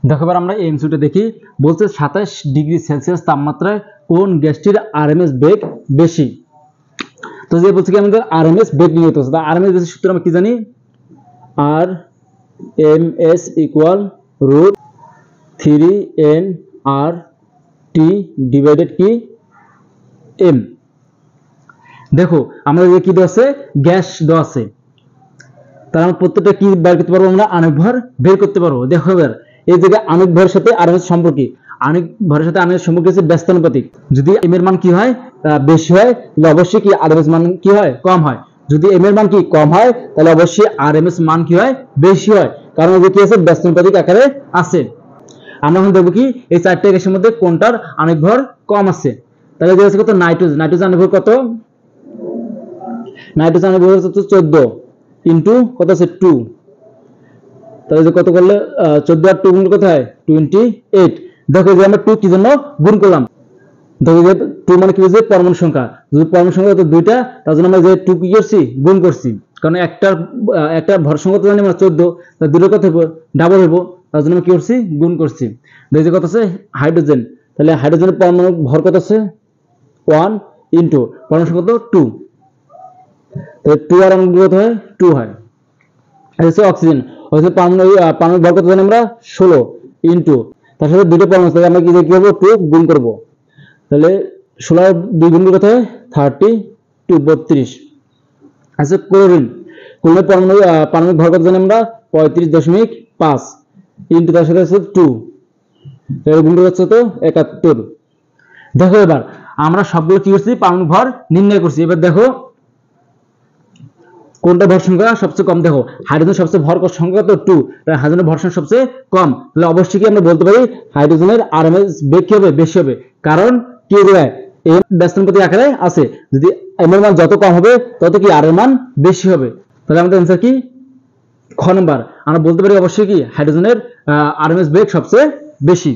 দেখো এবার আমরা এই এমসিকিউটা দেখি। বলছে 27 ডিগ্রি সেলসিয়াস তাপমাত্রায় কোন গ্যাসটির আরএমএস বেগ বেশি। তো যে বলছে কি আমাদের আরএমএস বেগ নির্ণয় করতে হবে। আরএমএস বেগের সূত্র আমরা কি জানি, R M S equal root 3 NR T divided কি এম। দেখো আমাদের কি দেওয়া আছে, গ্যাস দেওয়া আছে, তার আমরা প্রত্যেকটা কি বের করতে পারবো, আমরা আণবিক ভর বের করতে পারবো। দেখো এবার এই জায়গায় আণবিক ভরের সাথে আরএমএস সম্পর্ক কি, আণবিক ভরের সাথে আরএমএস সম্পর্ক হচ্ছে ব্যস্তানুপাতিক। যদি এম এর মান কি হয় বেশি হয়, তাহলে অবশ্যই কি আরএমএস মান কি হয় কম হয়। যদি এম এর মান কি কম হয়, তাহলে অবশ্যই আরএমএস মান কি হয় বেশি হয়, কারণ এই যে কি আছে ব্যস্তানুপাতিক আকারে আছে। আমরা এখন দেখব কি এই চারটি গ্যাসের মধ্যে কোনটার আণবিক ভর কম আছে। তাহলে যে আছে কত, নাইট্রোজেন। নাইট্রোজেন আণবিক ভর কত, নাইট্রোজেন আণবিক ভর হচ্ছে 14 ইনটু কত আছে 2। তাহলে যে কত করলে 14 আর 2 গুণ কত হয় 28। দেখো যে আমরা 2 কি জন্য গুণ করলাম, দেখো যে 2 মানে কি বুঝে পরমাণু সংখ্যা, যদি পরমাণু সংখ্যা তো দুইটা, তার জন্য আমরা যে 2 কি করছি গুণ করছি, কারণ একটা ভর সংখ্যা তো জানি আমরা 14, তাহলে দুটো কত হবে ডাবল হবে, তার জন্য আমরা কি করছি গুণ করছি। দেখো যে কত আছে হাইড্রোজেন, তাহলে হাইড্রোজেনের পরমাণু ভর কত আছে 1 ইনটু পরমাণু সংখ্যা তো 2, তাহলে 2 আর কত হয় 2 হয়। আর হচ্ছে অক্সিজেন, অক্সিজেন পারমাণবিক ভর কত জানি আমরা 16 ইনটু তার সাথে দুটো পরমাণু আছে, আমরা কি করব 2 গুণ করব, তাহলে 16 2 গুণ কত হয় 32 32। আচ্ছা ক্লোরিন, ক্লোরিনের পারমাণবিক ভর কত জানি আমরা 35.5 ইনটু তার সাথে আছে 2, তাহলে গুণ করতে তো 71। দেখো এবার আমরা সবগুলো কি করছি পারমাণবিক ভর নির্ণয় করছি। এবার দেখো কোনটা ভর সংখ্যা সবচেয়ে কম। দেখো হাইড্রোজেন সবচেয়ে ভর সংখ্যা তো 2, হাইড্রোজেনের ভর সংখ্যা সবচেয়ে কম, তাহলে অবশ্যই কি আমরা বলতে পারি হাইড্রোজেনের আরএমএস বেগ কি হবে বেশি হবে, কারণ কি দেয় এম ব্যস্তানুপাতিক আকারে আছে। যদি এম এর মান যত কম হবে তত কি আর এর মান বেশি হবে। তাহলে আমাদের आंसर কি খ নাম্বার। আমরা বলতে পারি অবশ্যই কি হাইড্রোজেনের আরএমএস বেগ সবচেয়ে বেশি।